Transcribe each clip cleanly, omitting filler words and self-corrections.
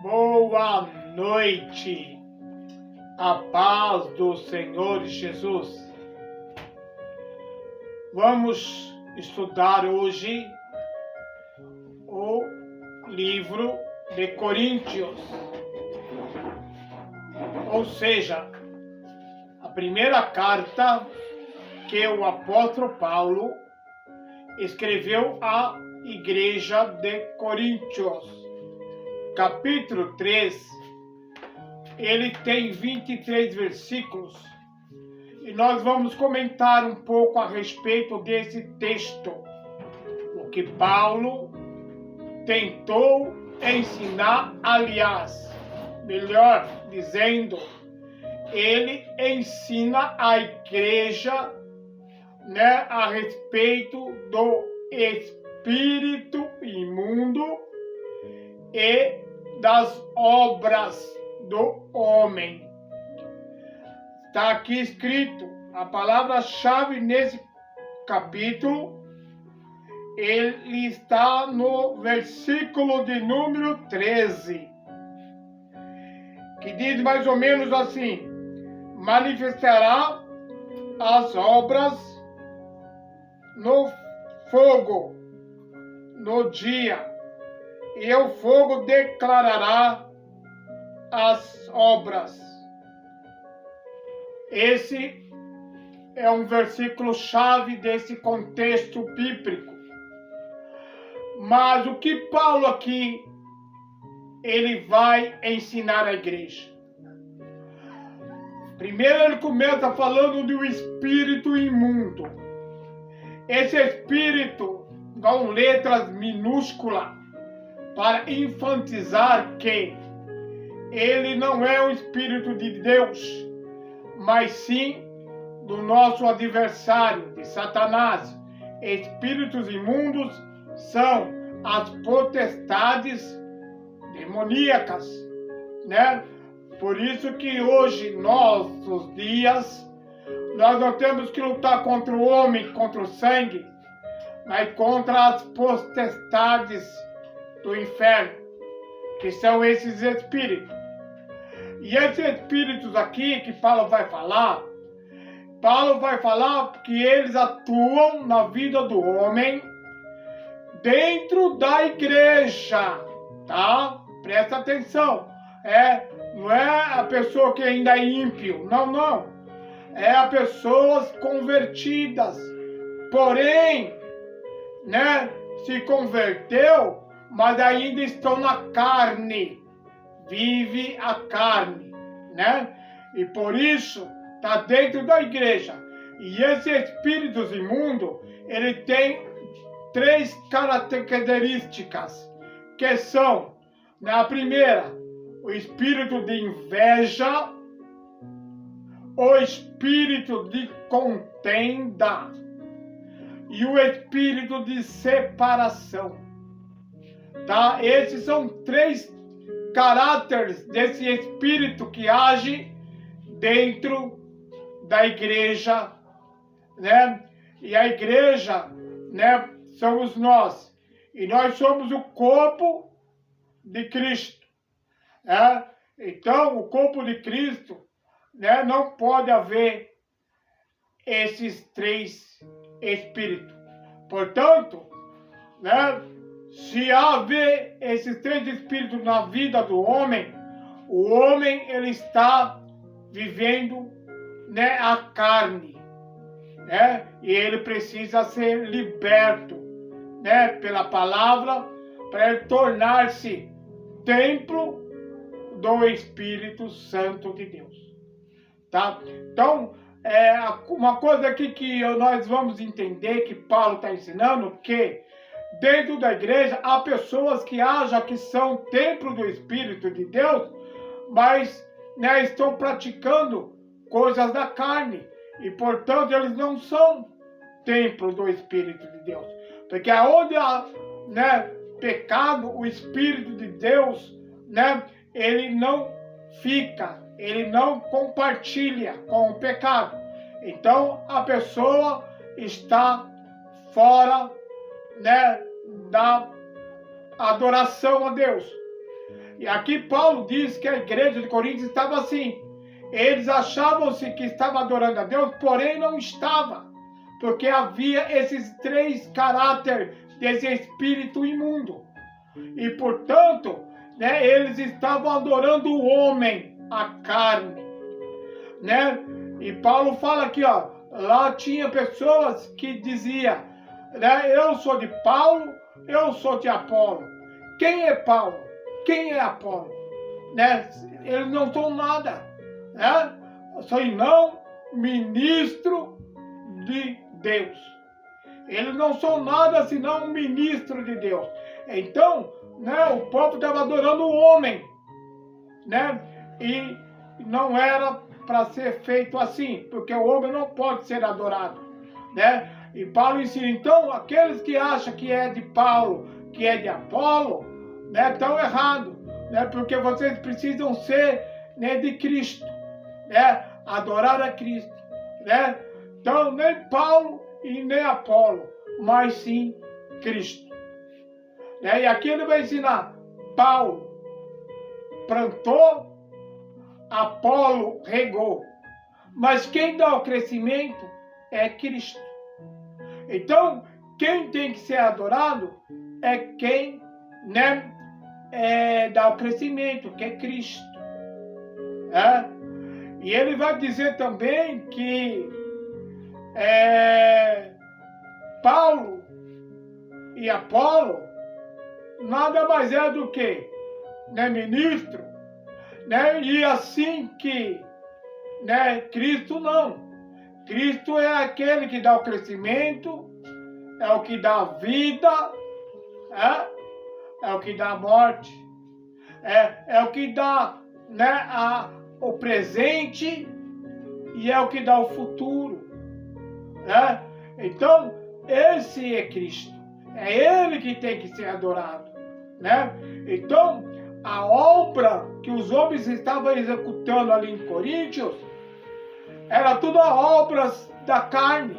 Boa noite, a paz do Senhor Jesus. Vamos estudar hoje o livro de Coríntios, ou seja, a primeira carta que o apóstolo Paulo escreveu à igreja de Coríntios. Capítulo 3, ele tem 23 versículos e nós vamos comentar um pouco a respeito desse texto, o que Paulo tentou ensinar, aliás, melhor dizendo, ele ensina a igreja, a respeito do espírito imundo e das obras do homem. Está aqui escrito, a palavra-chave nesse capítulo, ele está no versículo de número 13, que diz mais ou menos assim: manifestará as obras no fogo, no dia, e o fogo declarará as obras. Esse é um versículo-chave desse contexto bíblico. Mas o que Paulo aqui, ele vai ensinar à igreja? Primeiro ele começa falando do espírito imundo. Esse espírito, com letras minúsculas, para enfatizar que ele não é o Espírito de Deus, mas sim do nosso adversário, de Satanás. Espíritos imundos são as potestades demoníacas, Por isso que hoje, nossos dias, nós não temos que lutar contra o homem, contra o sangue, mas contra as potestades do inferno, que são esses espíritos. E esses espíritos aqui que Paulo vai falar que eles atuam na vida do homem dentro da igreja, tá? Presta atenção. Não é a pessoa que ainda é ímpio, não. É a pessoas convertidas, porém, se converteu, mas ainda estão na carne, vive a carne, E por isso está dentro da igreja. E esse espírito imundo, ele tem 3 características, que são, a primeira, o espírito de inveja, o espírito de contenda e o espírito de separação. Tá? Esses são 3 caráteres desse espírito que age dentro da igreja, E a igreja, somos nós. E nós somos o corpo de Cristo. Então, o corpo de Cristo, não pode haver esses 3 espíritos. Portanto, se haver esses 3 espíritos na vida do homem, o homem ele está vivendo, a carne, E ele precisa ser liberto, pela palavra, para ele tornar-se templo do Espírito Santo de Deus, tá? Então, uma coisa aqui que nós vamos entender que Paulo está ensinando, que dentro da igreja há pessoas que acham que são templo do Espírito de Deus, mas estão praticando coisas da carne e, portanto, eles não são templo do Espírito de Deus. Porque aonde há pecado, o Espírito de Deus, ele não fica, ele não compartilha com o pecado. Então, a pessoa está fora, da adoração a Deus. E aqui Paulo diz que a igreja de Corinto estava assim. Eles achavam-se que estavam adorando a Deus, porém não estava. Porque havia esses três caráteres desse espírito imundo. E, portanto, né, eles estavam adorando o homem, a carne. Né? E Paulo fala aqui, ó, lá tinha pessoas que diziam, né, eu sou de Paulo, eu sou de Apolo. Quem é Paulo? Quem é Apolo? Né? Eles não são nada. Né? Senão ministro de Deus. Eles não são nada senão um ministro de Deus. Então, né, o povo estava adorando o homem, né? E não era para ser feito assim, porque o homem não pode ser adorado, né? E Paulo ensina, então, aqueles que acham que é de Paulo, que é de Apolo, né, estão errados, né? Porque vocês precisam ser, né, de Cristo, né? Adorar a Cristo, né? Então, nem Paulo e nem Apolo, mas sim Cristo. Né? E aqui ele vai ensinar, Paulo plantou, Apolo regou, mas quem dá o crescimento é Cristo. Então, quem tem que ser adorado é quem, né, dá o crescimento, que é Cristo. E ele vai dizer também que Paulo e Apolo nada mais é do que, né, ministro, né, e assim que, né, Cristo não. Cristo é aquele que dá o crescimento, é o que dá a vida, é o que dá a morte, é o que dá, né, o presente e é o que dá o futuro. Né? Então, esse é Cristo. É Ele que tem que ser adorado. Né? Então, a obra que os homens estavam executando ali em Coríntios era tudo obras da carne.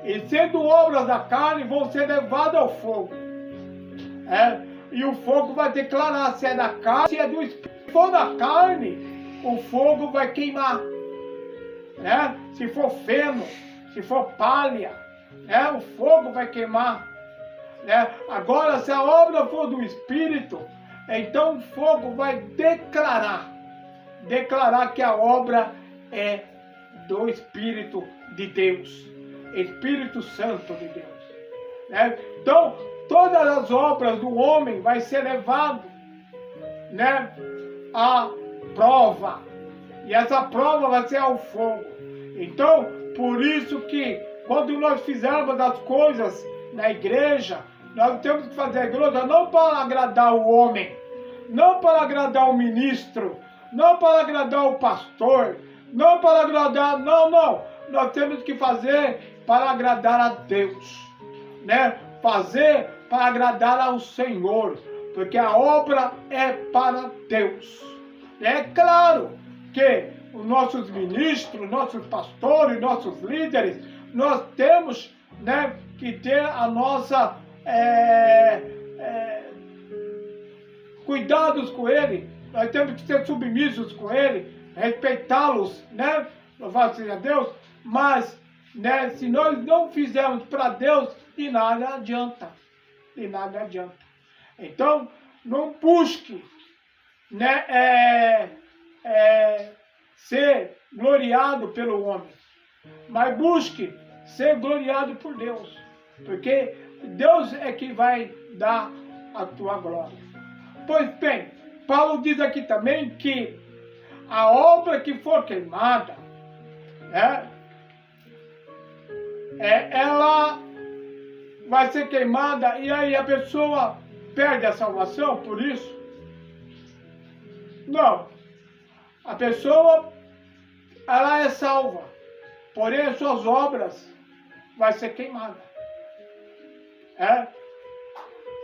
E sendo obras da carne, vão ser levadas ao fogo. E o fogo vai declarar se é da carne, se é do espírito. Se for da carne, o fogo vai queimar. Né? Se for feno, se for palha, né? O fogo vai queimar. Né? Agora, se a obra for do Espírito, então o fogo vai declarar que a obra é do Espírito de Deus, Espírito Santo de Deus. Né? Então, todas as obras do homem vai ser levado, né, à prova, e essa prova vai ser ao fogo. Então, por isso que quando nós fizermos as coisas na igreja, nós temos que fazer a igreja não para agradar o homem, não para agradar o ministro, não para agradar o pastor, não para agradar, não. Nós temos que fazer para agradar a Deus, né? Fazer para agradar ao Senhor, porque a obra é para Deus. É claro que os nossos ministros, nossos pastores, nossos líderes, nós temos, né, que ter a nossa cuidados com ele, nós temos que ser submissos com ele, respeitá-los, né? Louvado seja Deus, mas, né, se nós não fizermos para Deus, de nada adianta. De nada adianta. Então, não busque, né, ser gloriado pelo homem, mas busque ser gloriado por Deus, porque Deus é que vai dar a tua glória. Pois bem, Paulo diz aqui também que a obra que for queimada, ela vai ser queimada e aí a pessoa perde a salvação por isso? Não. A pessoa, ela é salva, porém as suas obras vai ser queimada.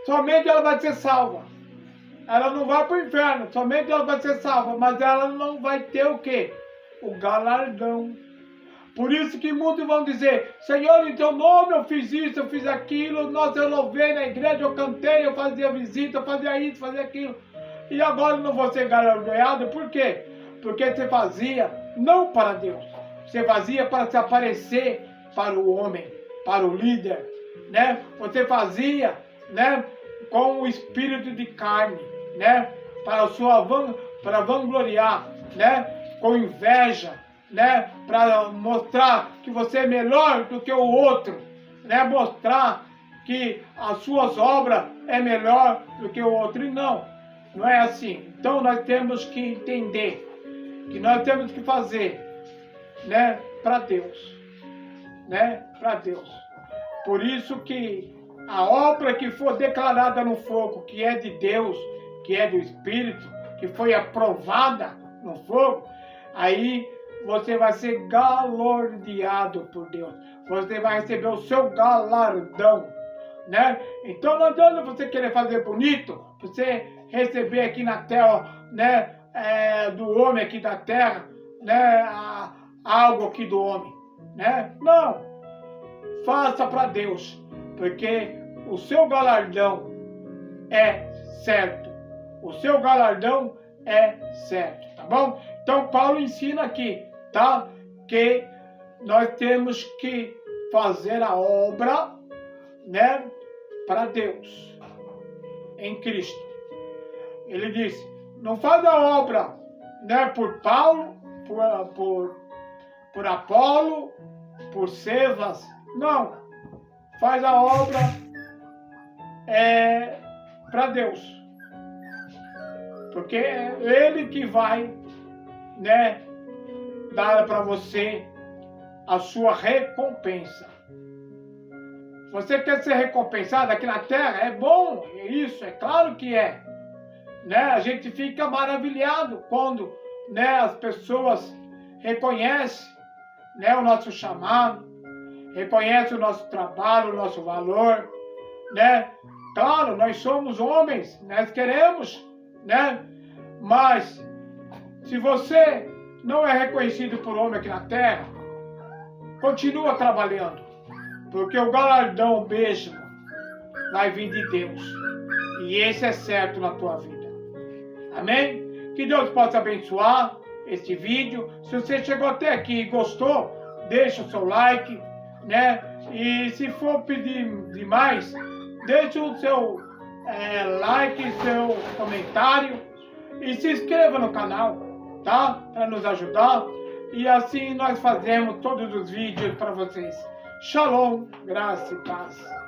Somente ela vai ser salva. Ela não vai para o inferno, somente ela vai ser salva, mas ela não vai ter o quê? O galardão. Por isso que muitos vão dizer, Senhor, em teu nome eu fiz isso, eu fiz aquilo, nossa, eu louvei na igreja, eu cantei, eu fazia visita, eu fazia isso, fazia aquilo. e agora não vou ser galardoado. Por quê? Porque você fazia não para Deus. Você fazia para se aparecer para o homem, para o líder, né? Você fazia, né, com o espírito de carne, né? Para vangloriar, né? Com inveja, né? Para mostrar que você é melhor do que o outro, né? Mostrar que as suas obras é melhor do que o outro. E não é assim. Então nós temos que entender que nós temos que fazer, né, para Deus, né, para Deus. Por isso que a obra que for declarada no fogo, que é de Deus, que é do Espírito, que foi aprovada no fogo, aí você vai ser galardoado por Deus. Você vai receber o seu galardão, né? Então não adianta você querer fazer bonito, você receber aqui na terra, né, do homem aqui da terra, né, algo aqui do homem, né? Não, faça para Deus, porque o seu galardão é certo. O seu galardão é certo, tá bom? Então Paulo ensina aqui, tá? Que nós temos que fazer a obra, né, para Deus, em Cristo. Ele disse, não faz a obra, né, por Paulo, por Apolo, por Cefas, não. Faz a obra para Deus. Porque é Ele que vai, né, dar para você a sua recompensa. Você quer ser recompensado aqui na terra? É bom, é isso, é claro que é. Né? A gente fica maravilhado quando, né, as pessoas reconhecem, né, o nosso chamado, reconhecem o nosso trabalho, o nosso valor, né? Claro, nós somos homens, nós queremos, né? Mas se você não é reconhecido por homem aqui na terra, continua trabalhando, porque o galardão mesmo vai vir de Deus, e esse é certo na tua vida. Amém? Que Deus possa abençoar este vídeo. Se você chegou até aqui e gostou, deixa o seu like, né? E se for pedir demais, deixa o seu like, seu comentário e se inscreva no canal, tá? Para nos ajudar. E assim nós fazemos todos os vídeos para vocês. Shalom, graça e paz.